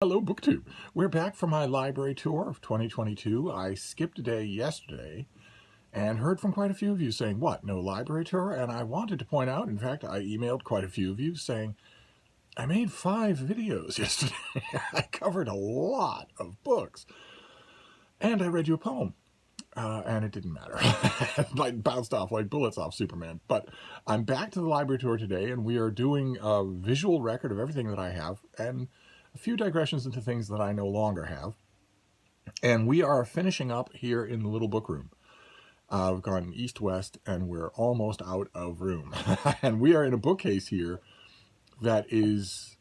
Hello, BookTube. We're back from my library tour of 2022. I skipped a day yesterday and heard from quite a few of you saying, what, no library tour? And I wanted to point out, in fact, I emailed quite a few of you saying, I made 5 videos yesterday. I covered a lot of books. And I read you a poem. And it didn't matter. I bounced off like bullets off Superman. But I'm back to the library tour today, and we are doing a visual record of everything that I have, and a few digressions into things that I no longer have. And we are finishing up here in the little book room. We've gone east-west, and we're almost out of room. And we are in a bookcase here that is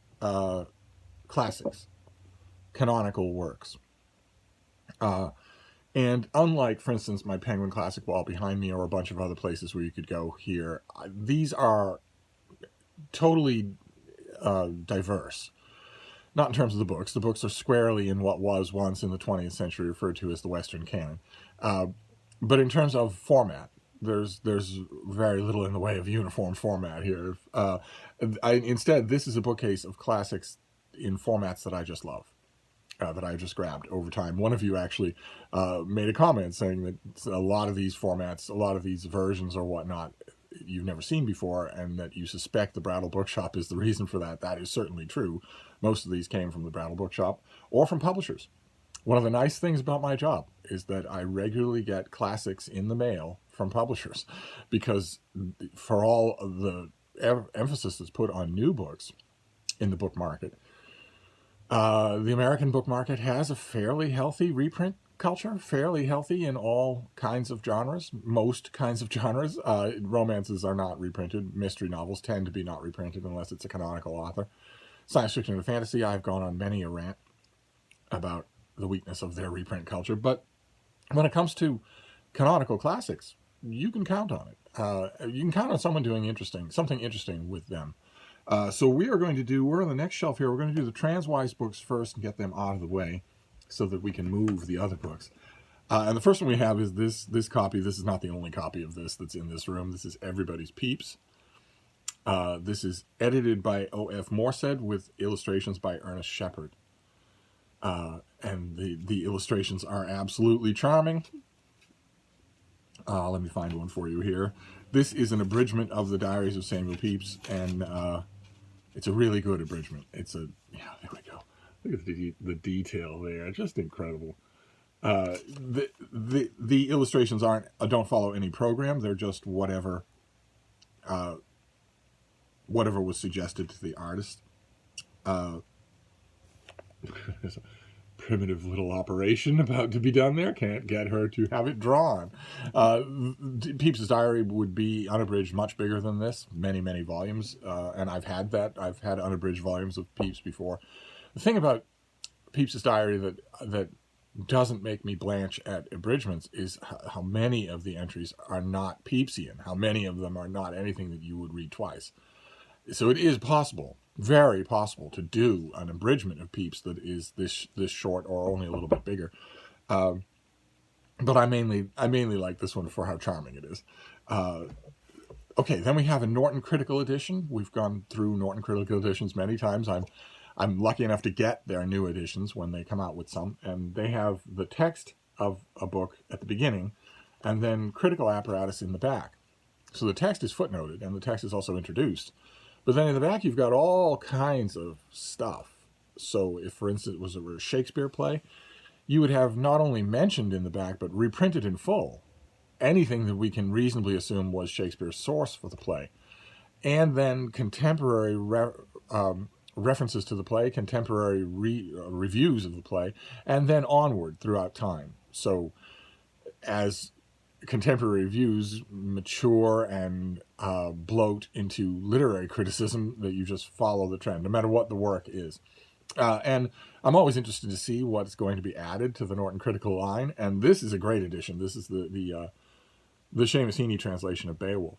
classics, canonical works. And unlike, for instance, my Penguin Classic wall behind me or a bunch of other places where you could go here, these are totally diverse. Not in terms of the books. The books are squarely in what was once in the 20th century referred to as the Western canon. But in terms of format, there's very little in the way of uniform format here. Instead, this is a bookcase of classics in formats that I just love. That I just grabbed over time. One of you actually made a comment saying that a lot of these formats, a lot of these versions or whatnot, you've never seen before, and that you suspect the Brattle Bookshop is the reason for that. That is certainly true. Most of these came from the Brattle Bookshop or from publishers. One of the nice things about my job is that I regularly get classics in the mail from publishers, because for all of the emphasis that's put on new books in the book market, the American book market has a fairly healthy reprint culture, fairly healthy in all kinds of genres, most kinds of genres. Romances are not reprinted. Mystery novels tend to be not reprinted unless it's a canonical author. Science fiction and fantasy, I've gone on many a rant about the weakness of their reprint culture. But when it comes to canonical classics, you can count on it. You can count on someone doing something interesting with them. So we're on the next shelf here, we're going to do the Transwise books first and get them out of the way so that we can move the other books. And the first one we have is this copy. This is not the only copy of this that's in this room. This is Everybody's Pepys. This is edited by O.F. Morstead with illustrations by Ernest Shepard. And the illustrations are absolutely charming. Let me find one for you here. This is an abridgment of the Diaries of Samuel Pepys, and it's a really good abridgment. There we go. Look at the detail there, just incredible. The illustrations don't follow any program. They're just whatever was suggested to the artist. There's a primitive little operation about to be done there. Can't get her to have it drawn. Pepys' diary would be unabridged much bigger than this, many, many volumes, and I've had that. I've had unabridged volumes of Pepys before. The thing about Pepys' diary that doesn't make me blanch at abridgments is how many of the entries are not Pepysian, how many of them are not anything that you would read twice. So it is possible, very possible, to do an abridgment of Pepys that is this short or only a little bit bigger. But I mainly like this one for how charming it is. Okay, then we have a Norton Critical Edition. We've gone through Norton Critical Editions many times. I'm lucky enough to get their new editions when they come out with some, and they have the text of a book at the beginning and then critical apparatus in the back. So the text is footnoted and the text is also introduced. But then in the back, you've got all kinds of stuff. So if, for instance, it was a Shakespeare play, you would have not only mentioned in the back, but reprinted in full anything that we can reasonably assume was Shakespeare's source for the play. And then contemporary references to the play, contemporary reviews of the play, and then onward throughout time. So as contemporary reviews mature and bloat into literary criticism, that you just follow the trend, no matter what the work is. And I'm always interested to see what's going to be added to the Norton Critical line, and this is a great edition. This is the Sheamustini translation of Beowulf.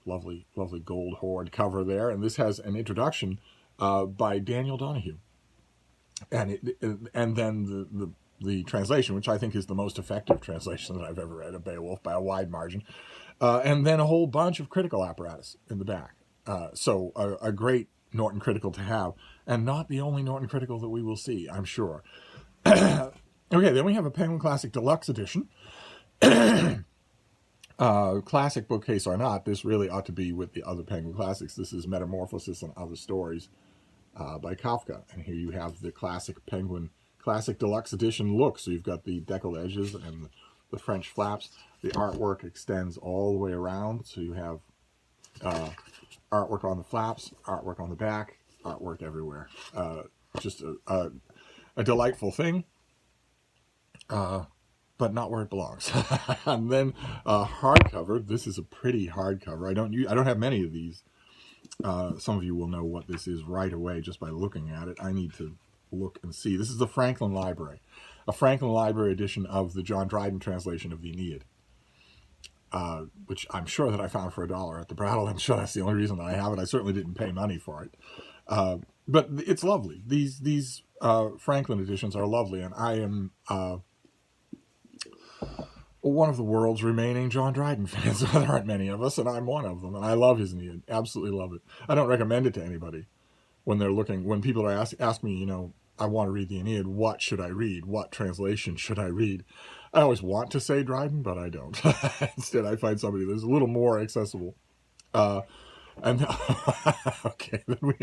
Lovely, lovely gold hoard cover there, and this has an introduction by Daniel Donoghue, and then the translation, which I think is the most effective translation that I've ever read of Beowulf by a wide margin, and then a whole bunch of critical apparatus in the back. So a great Norton critical to have, and not the only Norton critical that we will see, I'm sure. Okay, then we have a Penguin Classic Deluxe edition. Classic bookcase or not, this really ought to be with the other Penguin Classics. This is Metamorphosis and Other Stories by Kafka. And here you have the classic Penguin Classic Deluxe edition look. So you've got the deckled edges and the French flaps. The artwork extends all the way around. So you have artwork on the flaps, artwork on the back, artwork everywhere. Just a delightful thing. But not where it belongs. And then hardcover. This is a pretty hardcover. I don't have many of these. Some of you will know what this is right away just by looking at it. I need to look and see. This is the Franklin Library, a Franklin Library edition of the John Dryden translation of the Aeneid, which I'm sure that I found for $1 at the Brattle. I'm sure that's the only reason that I have it. I certainly didn't pay money for it, but it's lovely. These Franklin editions are lovely, and I am one of the world's remaining John Dryden fans. There aren't many of us, and I'm one of them. And I love his Aeneid. Absolutely love it. I don't recommend it to anybody when they're looking. When people are ask me, I want to read the Aeneid. What should I read? What translation should I read? I always want to say Dryden, but I don't. Instead, I find somebody that's a little more accessible. And okay, then we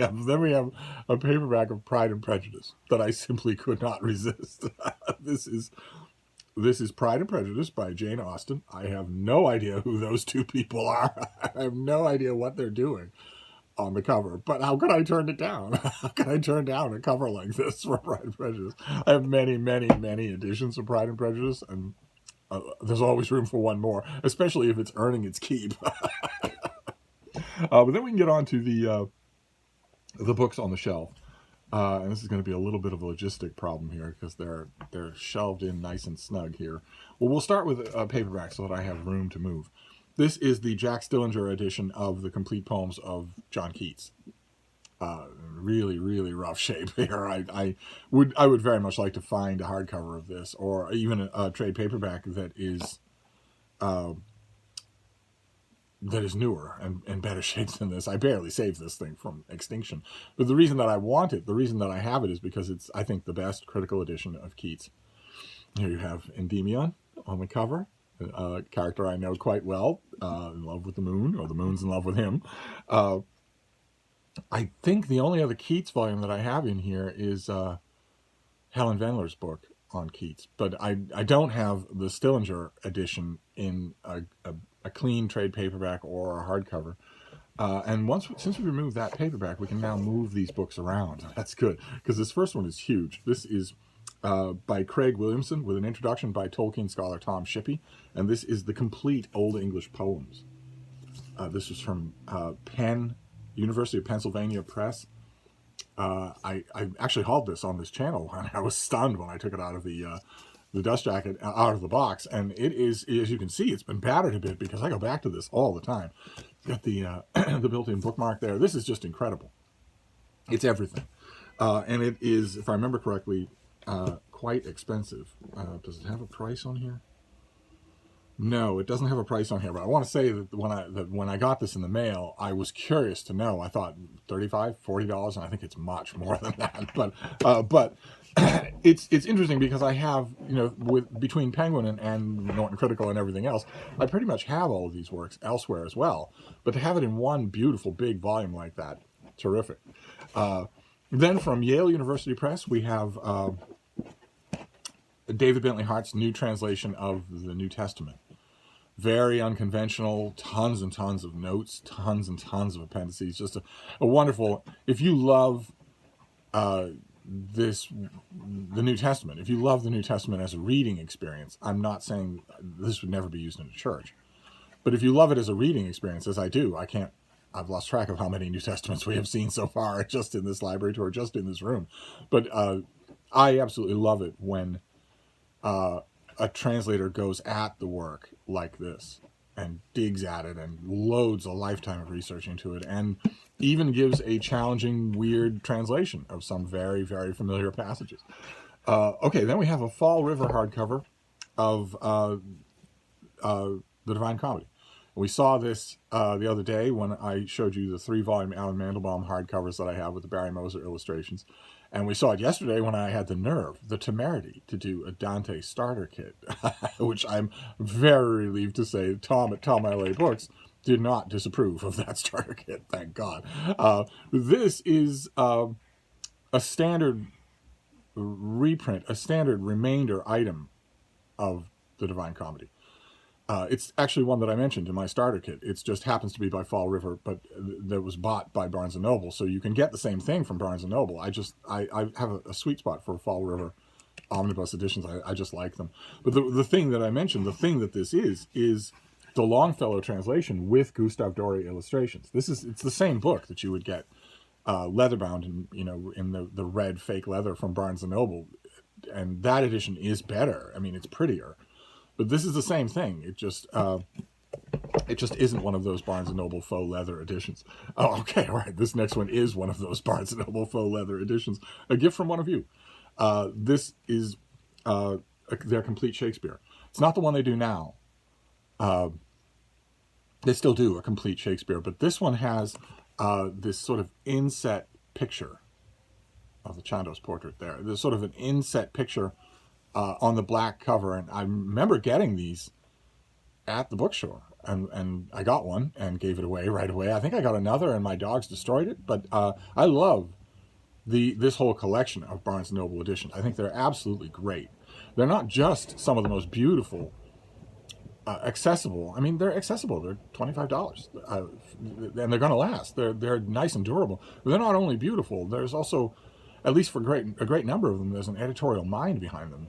have a paperback of Pride and Prejudice that I simply could not resist. This is Pride and Prejudice by Jane Austen. I have no idea who those two people are. I have no idea what they're doing on the cover. But how could I turn it down? How can I turn down a cover like this for Pride and Prejudice? I have many, many, many editions of Pride and Prejudice, and there's always room for one more, especially if it's earning its keep. But then we can get on to the books on the shelf. And this is going to be a little bit of a logistic problem here because they're shelved in nice and snug here. Well, we'll start with a paperback so that I have room to move. This is the Jack Stillinger edition of the complete poems of John Keats. Really, really rough shape here. I would very much like to find a hardcover of this, or even a trade paperback that is newer and in better shape than this. I barely saved this thing from extinction. But the reason that I want it, the reason that I have it, is because it's, I think, the best critical edition of Keats. Here you have Endymion on the cover, a character I know quite well, in love with the moon, or the moon's in love with him. I think the only other Keats volume that I have in here is Helen Vendler's book on Keats. But I don't have the Stillinger edition in a clean trade paperback or a hardcover. And since we removed that paperback, we can now move these books around. That's good, because this first one is huge. This is by Craig Williamson, with an introduction by Tolkien scholar Tom Shippey. And this is the complete Old English poems. This was from Penn, University of Pennsylvania Press. I actually hauled this on this channel, and I was stunned when I took it out of the dust jacket, out of the box. And it is, as you can see, it's been battered a bit because I go back to this all the time. It's got the the built-in bookmark there. This is just incredible. It's everything. And it is, if I remember correctly, quite expensive. Does it have a price on here? No, it doesn't have a price on here, but I want to say that when I got this in the mail, I was curious to know. I thought $35, $40, and I think it's much more than that. But it's interesting because I have, between Penguin and Norton Critical and everything else, I pretty much have all of these works elsewhere as well. But to have it in one beautiful big volume like that, terrific. Then from Yale University Press, we have David Bentley Hart's new translation of the New Testament. Very unconventional, tons and tons of notes, tons and tons of appendices. Just a wonderful, if you love the New Testament, if you love the New Testament as a reading experience, I'm not saying this would never be used in a church, but if you love it as a reading experience, as I do, I've lost track of how many New Testaments we have seen so far, just in this library tour, just in this room. But I absolutely love it when a translator goes at the work like this and digs at it and loads a lifetime of research into it, and even gives a challenging, weird translation of some very, very familiar passages. Okay, then we have a Fall River hardcover of the Divine Comedy. We saw this the other day when I showed you the 3-volume Alan Mandelbaum hardcovers that I have with the Barry Moser illustrations. And we saw it yesterday when I had the nerve, the temerity, to do a Dante starter kit, which I'm very relieved to say Tom at Tom LA Books did not disapprove of that starter kit, thank God. This is a standard reprint, a standard remainder item of the Divine Comedy. It's actually one that I mentioned in my starter kit. It just happens to be by Fall River, but that was bought by Barnes & Noble, so you can get the same thing from Barnes & Noble. I have a sweet spot for Fall River omnibus editions. I just like them. But the thing that I mentioned, the thing that this is the Longfellow translation with Gustave Doré illustrations. It's the same book that you would get leatherbound in the red fake leather from Barnes & Noble, and that edition is better. I mean, it's prettier. But this is the same thing. It just isn't one of those Barnes & Noble faux leather editions. Oh, okay, all right. This next one is one of those Barnes & Noble faux leather editions. A gift from one of you. This is their complete Shakespeare. It's not the one they do now. They still do a complete Shakespeare, but this one has this sort of inset picture of the Chandos portrait there. There's sort of an inset picture on the black cover, and I remember getting these at the bookstore, and I got one and gave it away right away. I think I got another, and my dogs destroyed it. But I love this whole collection of Barnes & Noble editions. I think they're absolutely great. They're not just some of the most beautiful, accessible. I mean, they're accessible. They're $25, and they're going to last. They're nice and durable. But they're not only beautiful. There's also, at least for a great number of them, there's an editorial mind behind them,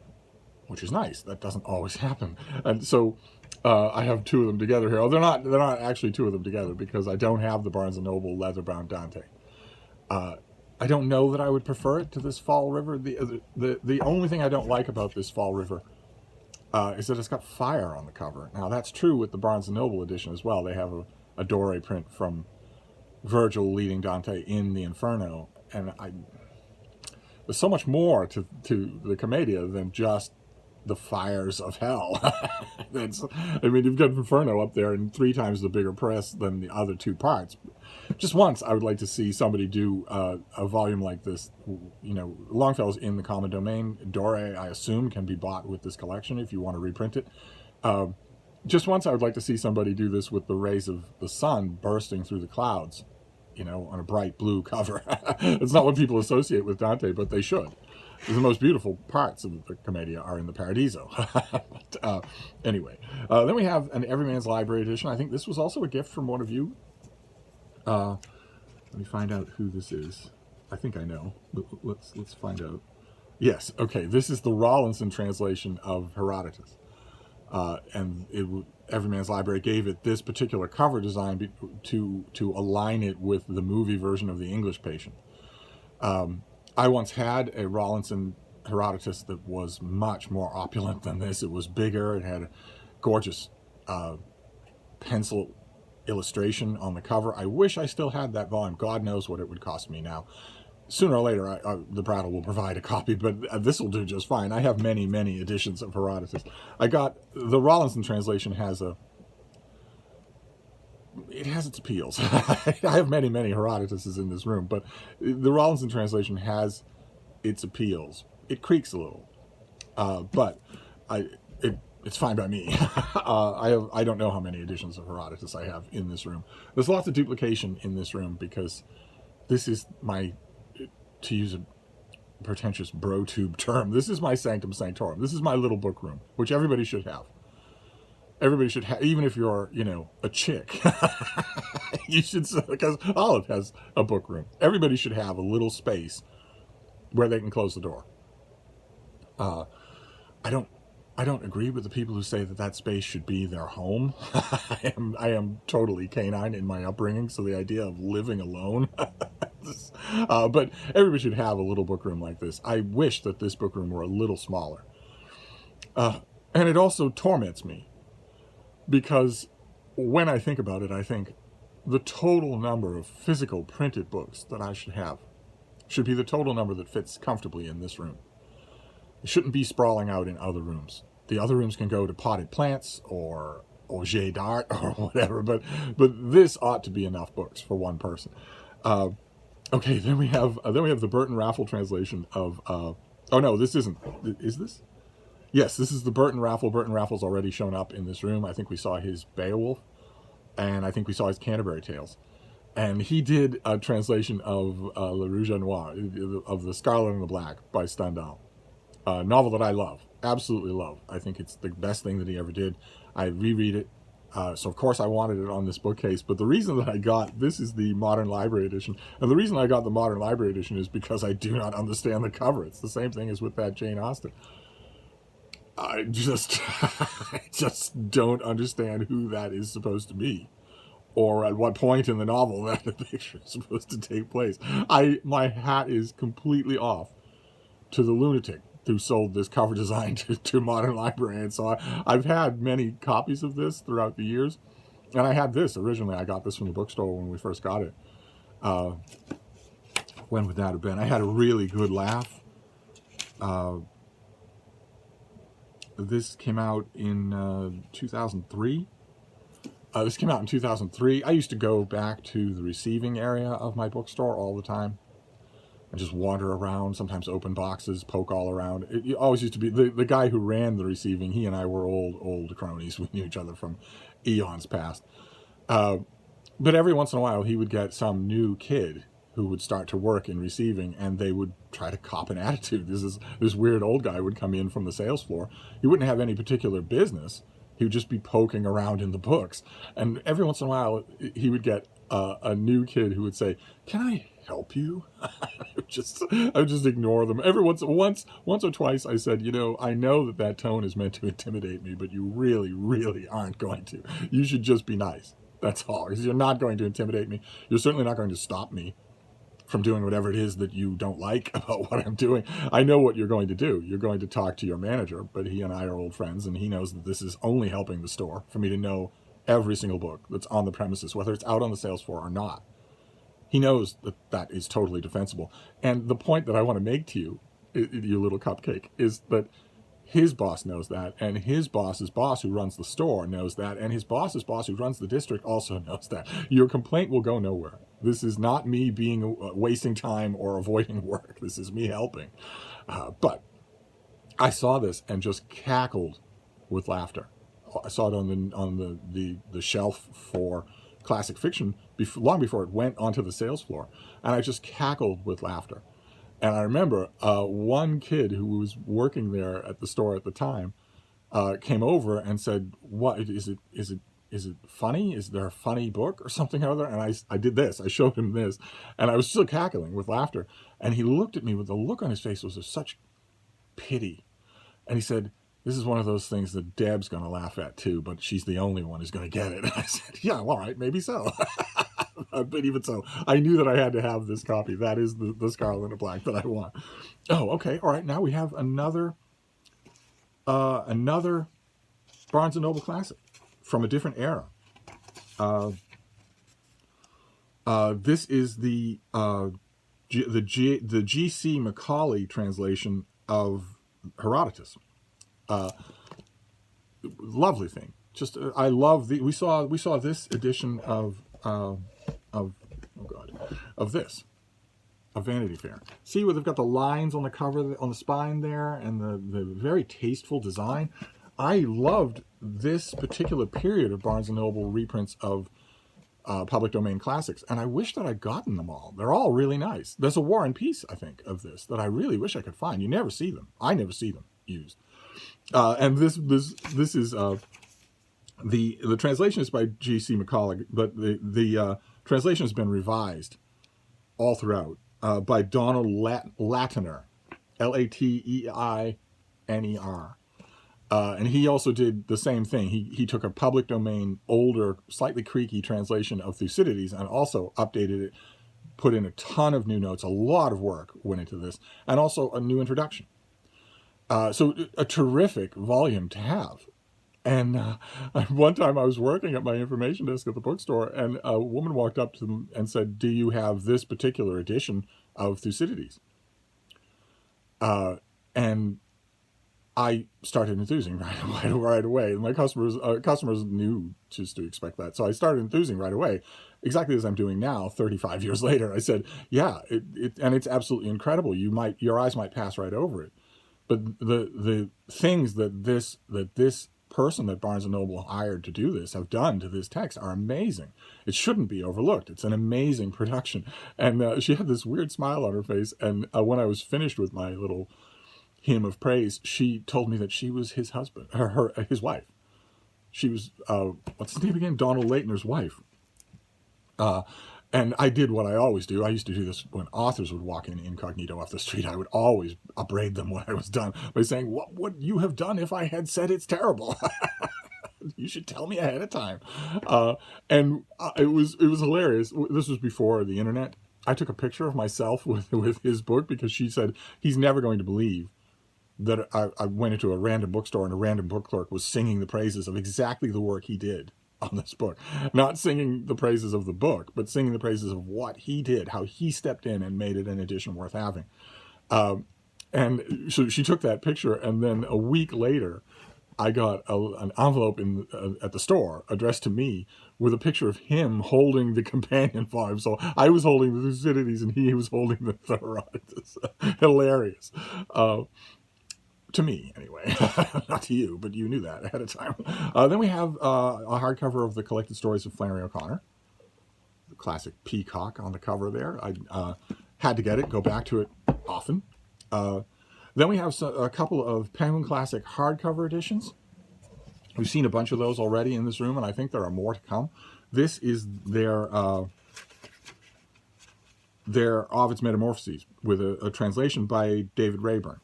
which is nice. That doesn't always happen. And so I have 2 of them together here. Oh, they're not actually 2 of them together because I don't have the Barnes & Noble leather-bound Dante. I don't know that I would prefer it to this Fall River. The only thing I don't like about this Fall River is that it's got fire on the cover. Now, that's true with the Barnes & Noble edition as well. They have a Doré print from Virgil leading Dante in the Inferno. And there's so much more to the Commedia than just the fires of hell. You've got Inferno up there in 3 times the bigger press than the other 2 parts. Just once, I would like to see somebody do a volume like this. Longfellow's in the common domain. Doré, I assume, can be bought with this collection if you want to reprint it. Just once, I would like to see somebody do this with the rays of the sun bursting through the clouds, on a bright blue cover. It's not what people associate with Dante, but they should. The most beautiful parts of the Commedia are in the Paradiso. But, anyway, then we have an Everyman's Library edition. I think this was also a gift from one of you. Let me find out who this is. I think I know, but let's find out. Yes, okay, this is the Rollinson translation of Herodotus. And Everyman's Library gave it this particular cover design to align it with the movie version of The English Patient. I once had a Rollinson Herodotus that was much more opulent than this. It was bigger. It had a gorgeous pencil illustration on the cover. I wish I still had that volume. God knows what it would cost me now. Sooner or later, the Brattle will provide a copy, but this will do just fine. I have many, many editions of Herodotus. The Rollinson translation has its appeals. I have many, many Herodotuses in this room, but the Rollinson translation has its appeals. It creaks a little, but it's fine by me. I don't know how many editions of Herodotus I have in this room. There's lots of duplication in this room because this is my, to use a pretentious bro-tube term, this is my sanctum sanctorum. This is my little book room, which everybody should have. Everybody should have, even if you're, a chick. You should, because Olive has a book room. Everybody should have a little space where they can close the door. I don't agree with the people who say that space should be their home. I am totally canine in my upbringing, so the idea of living alone. But everybody should have a little book room like this. I wish that this book room were a little smaller. And it also torments me. Because when I think about it, I think the total number of physical printed books that I should have should be the total number that fits comfortably in this room. It shouldn't be sprawling out in other rooms. The other rooms can go to potted plants or Auger d'Art or whatever, but this ought to be enough books for one person. Okay, then we have the Burton Raffle translation of. Oh no, this isn't. Is this? Yes, this is the Burton Raffle. Burton Raffle's already shown up in this room. I think we saw his Beowulf, and I think we saw his Canterbury Tales. And he did a translation of Le Rouge et Noir, of The Scarlet and the Black by Stendhal. A novel that I love, absolutely love. I think it's the best thing that he ever did. I reread it. So, of course, I wanted it on this bookcase. But the reason that I got, this is the Modern Library Edition. And the reason I got the Modern Library Edition is because I do not understand the cover. It's the same thing as with that Jane Austen. I just don't understand who that is supposed to be, or at what point in the novel that the picture is supposed to take place. My hat is completely off to the lunatic who sold this cover design to Modern Library. And so I've had many copies of this throughout the years. And I had this originally. I got this from the bookstore when we first got it. When would that have been? I had a really good laugh. This came out in 2003. This came out in 2003. I used to go back to the receiving area of my bookstore all the time and just wander around, sometimes open boxes, poke all around. It always used to be the guy who ran the receiving. He and I were old cronies. We knew each other from eons past. But every once in a while, he would get some new kid who would start to work in receiving, and they would try to cop an attitude. This weird old guy would come in from the sales floor. He wouldn't have any particular business. He would just be poking around in the books. And every once in a while, he would get a new kid who would say, "Can I help you?" I would just ignore them. Once or twice, I said, I know that tone is meant to intimidate me, but you really, really aren't going to. You should just be nice. That's all. Because you're not going to intimidate me. You're certainly not going to stop me from doing whatever it is that you don't like about what I'm doing. I know what you're going to do. You're going to talk to your manager, but he and I are old friends, and he knows that this is only helping the store for me to know every single book that's on the premises, whether it's out on the sales floor or not. He knows that is totally defensible. And the point that I want to make to you, you little cupcake, is that his boss knows that, and his boss's boss who runs the store knows that, and his boss's boss who runs the district also knows that. Your complaint will go nowhere. This is not me being wasting time or avoiding work. This is me helping. But I saw this and just cackled with laughter. I saw it on the shelf for classic fiction long before it went onto the sales floor, and I just cackled with laughter. And I remember one kid who was working there at the store at the time came over and said, "What is it funny? Is there a funny book or something or other?" And I did this. I showed him this, and I was still cackling with laughter. And he looked at me with the look on his face was of such pity, and he said, "This is one of those things that Deb's going to laugh at too, but she's the only one who's going to get it." And I said, "Yeah, well, all right, maybe so." But even so, I knew that I had to have this copy. That is the Scarlet and the Black that I want. Oh, okay, all right. Now we have another Barnes and Noble classic from a different era. This is the G.C. Macaulay translation of Herodotus. Lovely thing. Just I love we saw this edition of Vanity Fair. See where they've got the lines on the cover, on the spine there, and the very tasteful design. I loved this particular period of Barnes & Noble reprints of public domain classics, and I wish that I'd gotten them all. They're all really nice. There's a War and Peace, I think, of this that I really wish I could find. You never see them. I never see them used. And this is the translation is by G.C. Macaulay, but the translation has been revised all throughout by Donald Latiner, Lateiner. And he also did the same thing. He took a public domain, older, slightly creaky translation of Thucydides and also updated it, put in a ton of new notes. A lot of work went into this, and also a new introduction. So a terrific volume to have. And one time I was working at my information desk at the bookstore, and a woman walked up to them and said, "Do you have this particular edition of Thucydides?" And I started enthusing right away. My customers knew just to expect that. So I started enthusing right away, exactly as I'm doing now, 35 years later. I said, yeah, and it's absolutely incredible. Your eyes might pass right over it. But the things that this person that Barnes and Noble hired to do this have done to this text are amazing. It shouldn't be overlooked. It's an amazing production. And she had this weird smile on her face. And when I was finished with my little hymn of praise, she told me that she was his husband, his wife. She was what's his name again? Donald Laitner's wife. And I did what I always do. I used to do this when authors would walk in incognito off the street. I would always upbraid them when I was done by saying, "What would you have done if I had said it's terrible?" You should tell me ahead of time. It was hilarious. This was before the internet. I took a picture of myself with his book because she said he's never going to believe that I went into a random bookstore and a random book clerk was singing the praises of exactly the work he did on this book. Not singing the praises of the book, but singing the praises of what he did, how he stepped in and made it an edition worth having. And so she took that picture, and then a week later, I got an envelope at the store addressed to me with a picture of him holding the companion volume. So I was holding the Thucydides and he was holding the Herodotus. Hilarious. To me, anyway. Not to you, but you knew that ahead of time. Then we have a hardcover of the collected stories of Flannery O'Connor. The classic peacock on the cover there. I had to get it, go back to it often. Then we have a couple of Penguin Classic hardcover editions. We've seen a bunch of those already in this room, and I think there are more to come. This is their Ovid's Metamorphoses with a translation by David Rayburn.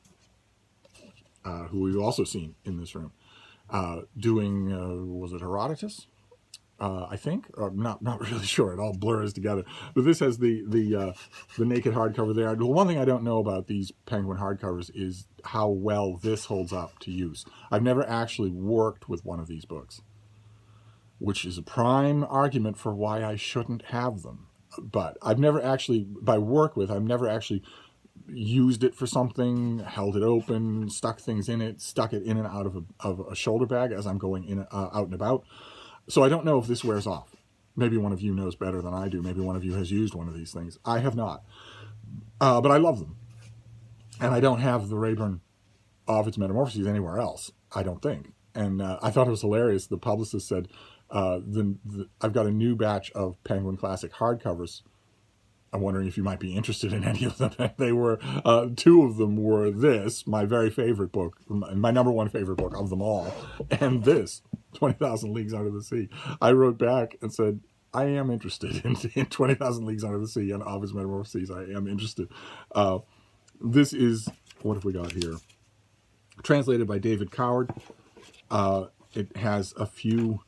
Who we've also seen in this room, doing, was it Herodotus? I think, or not really sure. It all blurs together. But this has the naked hardcover there. The one thing I don't know about these Penguin hardcovers is how well this holds up to use. I've never actually worked with one of these books, which is a prime argument for why I shouldn't have them. But I've never actually, I've never actually used it for something, held it open, stuck things in it, stuck it in and out of a shoulder bag as I'm going in out and about. So I don't know if this wears off. Maybe one of you knows better than I do. Maybe one of you has used one of these things. I have not. But I love them. And I don't have the Rayburn Ovid's Metamorphoses anywhere else, I don't think. And I thought it was hilarious. The publicist said, I've got a new batch of Penguin Classic hardcovers. I'm wondering if you might be interested in any of them. They were, two of them were this, my very favorite book, my number one favorite book of them all, and this, 20,000 Leagues Under the Sea. I wrote back and said, I am interested in 20,000 Leagues Under the Sea and Ovid's Metamorphoses. I am interested. This is, what have we got here? Translated by David Coward. It has a few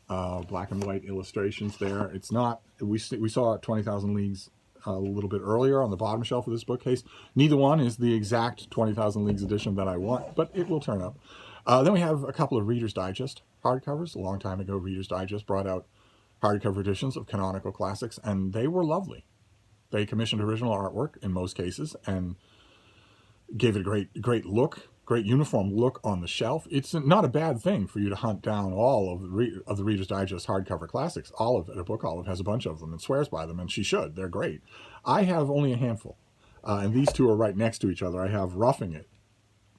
black and white illustrations there. It's not, we saw 20,000 Leagues a little bit earlier on the bottom shelf of this bookcase. Neither one is the exact 20,000 Leagues edition that I want, but it will turn up. Then we have a couple of Reader's Digest hardcovers. A long time ago, Reader's Digest brought out hardcover editions of canonical classics, and they were lovely. They commissioned original artwork in most cases and gave it a great look, great uniform look on the shelf. It's not a bad thing for you to hunt down all of the Reader's Digest hardcover classics. Olive at a Book Olive has a bunch of them and swears by them, and she should. They're great. I have only a handful, and these two are right next to each other. I have Roughing It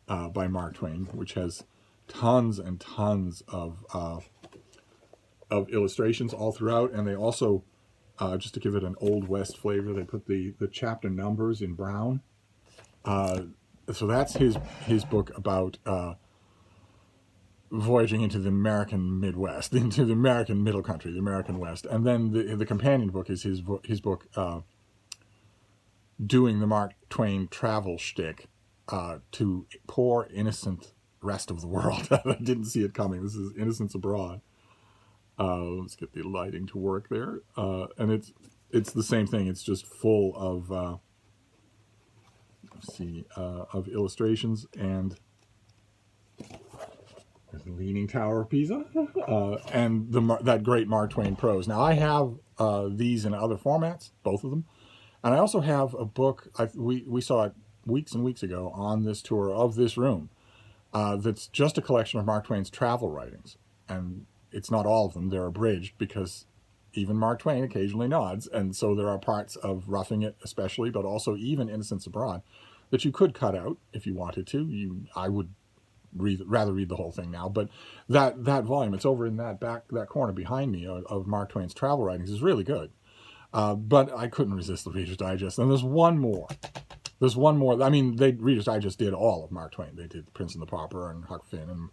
by Mark Twain, which has tons and tons of illustrations all throughout, and they also, just to give it an Old West flavor, they put the chapter numbers in brown. So that's his book about voyaging into the American Midwest, into the American Middle Country, the American West. And then the companion book is his book doing the Mark Twain travel shtick to poor, innocent rest of the world. I didn't see it coming. This is Innocence Abroad. Let's get the lighting to work there. And it's the same thing. It's just full of of illustrations, and there's the Leaning Tower of Pisa, and that great Mark Twain prose. Now I have these in other formats, both of them, and I also have a book we saw it weeks and weeks ago on this tour of this room, that's just a collection of Mark Twain's travel writings. And it's not all of them. They're abridged because even Mark Twain occasionally nods. And so there are parts of Roughing It especially, but also even Innocence Abroad, that you could cut out if you wanted to. I would rather read the whole thing now, but that volume, it's over in that corner behind me of Mark Twain's travel writings, is really good. But I couldn't resist the Reader's Digest. And there's one more. I mean, Reader's Digest did all of Mark Twain. They did Prince and the Pauper and Huck Finn and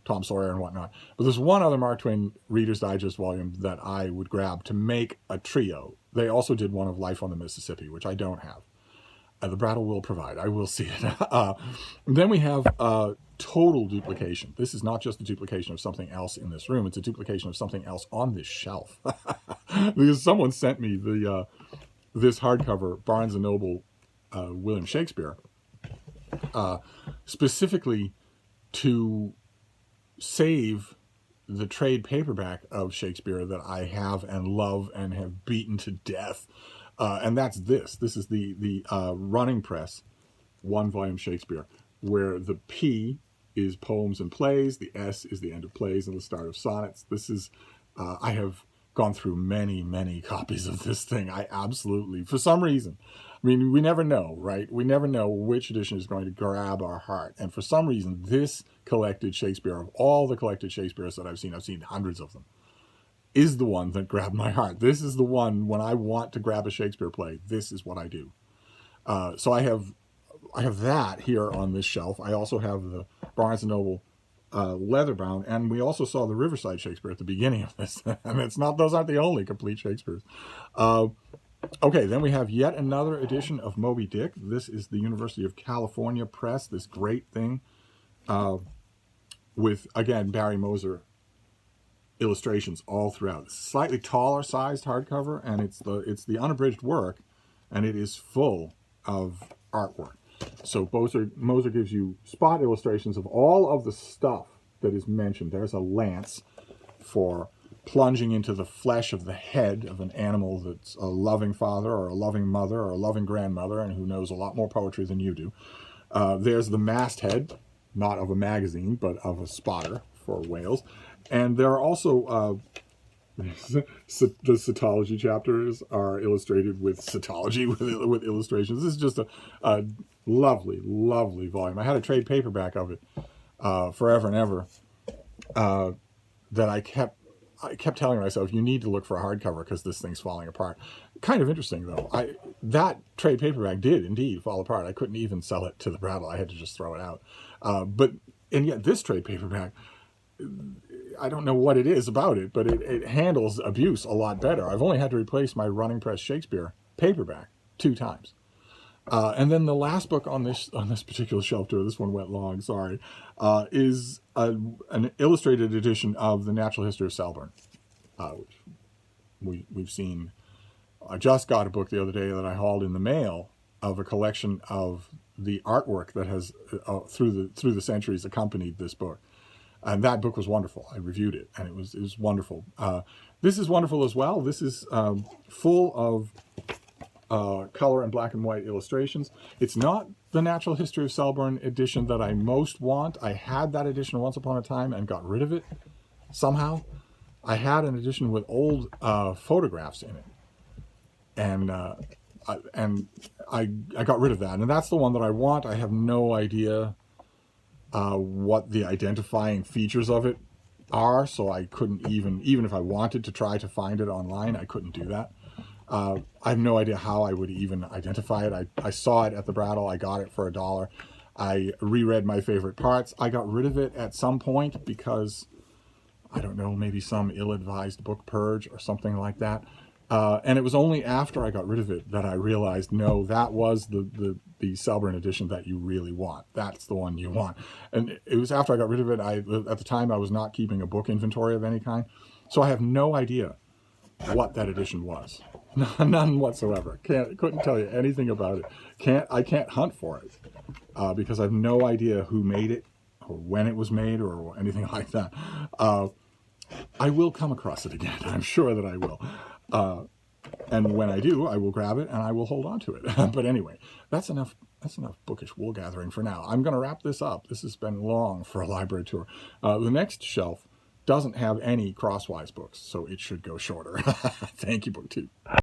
Tom Sawyer and whatnot. But there's one other Mark Twain Reader's Digest volume that I would grab to make a trio. They also did one of Life on the Mississippi, which I don't have. The Brattle will provide. I will see it. Then we have total duplication. This is not just a duplication of something else in this room. It's a duplication of something else on this shelf. Because someone sent me this hardcover, Barnes & Noble William Shakespeare, specifically to save the trade paperback of Shakespeare that I have and love and have beaten to death. And that's this. This is the running press, one volume Shakespeare, where the P is poems and plays, the S is the end of plays and the start of sonnets. This is, I have gone through many, many copies of this thing. I absolutely, for some reason, I mean, we never know, right? We never know which edition is going to grab our heart. And for some reason, this collected Shakespeare, of all the collected Shakespeares that I've seen hundreds of them, is the one that grabbed my heart. This is the one, when I want to grab a Shakespeare play, this is what I do. So I have that here on this shelf. I also have the Barnes & Noble leather-bound, and we also saw the Riverside Shakespeare at the beginning of this. And those aren't the only complete Shakespeares. Okay, then we have yet another edition of Moby Dick. This is the University of California Press, this great thing with, again, Barry Moser illustrations all throughout. It's a slightly taller sized hardcover, and it's the unabridged work, and it is full of artwork. So Moser gives you spot illustrations of all of the stuff that is mentioned. There's a lance for plunging into the flesh of the head of an animal that's a loving father or a loving mother or a loving grandmother and who knows a lot more poetry than you do. There's the masthead, not of a magazine, but of a spotter for whales. And there are also the cetology chapters are illustrated with cetology, with illustrations. This is just a lovely, lovely volume. I had a trade paperback of it forever and ever that I kept telling myself, you need to look for a hardcover because this thing's falling apart. Kind of interesting, though. That trade paperback did indeed fall apart. I couldn't even sell it to the Brattle. I had to just throw it out. And yet this trade paperback, I don't know what it is about it, but it handles abuse a lot better. I've only had to replace my running press Shakespeare paperback 2 times. And then the last book on this particular shelf tour, this one went long, sorry, is an illustrated edition of The Natural History of Selburn, which we've seen. I just got a book the other day that I hauled in the mail of a collection of the artwork that has through the centuries accompanied this book. And that book was wonderful. I reviewed it, and it was wonderful. This is wonderful as well. This is full of color and black and white illustrations. It's not the Natural History of Selburn edition that I most want. I had that edition once upon a time and got rid of it somehow. I had an edition with old photographs in it, and I got rid of that. And that's the one that I want. I have no idea what the identifying features of it are, so I couldn't even if I wanted to try to find it online, I couldn't do that. I have no idea how I would even identify it. I saw it at the Brattle. I got it for $1. I reread my favorite parts. I got rid of it at some point because, I don't know, maybe some ill-advised book purge or something like that. And it was only after I got rid of it that I realized, no, that was the Selburn edition that you really want. That's the one you want. And it was after I got rid of it. At the time, I was not keeping a book inventory of any kind. So I have no idea what that edition was. None whatsoever. Couldn't tell you anything about it. I can't hunt for it because I have no idea who made it or when it was made or anything like that. I will come across it again. I'm sure that I will. And when I do, I will grab it and I will hold on to it. But anyway, that's enough bookish wool gathering for now. I'm going to wrap this up. This has been long for a library tour. The next shelf doesn't have any crosswise books, so it should go shorter. Thank you, BookTube.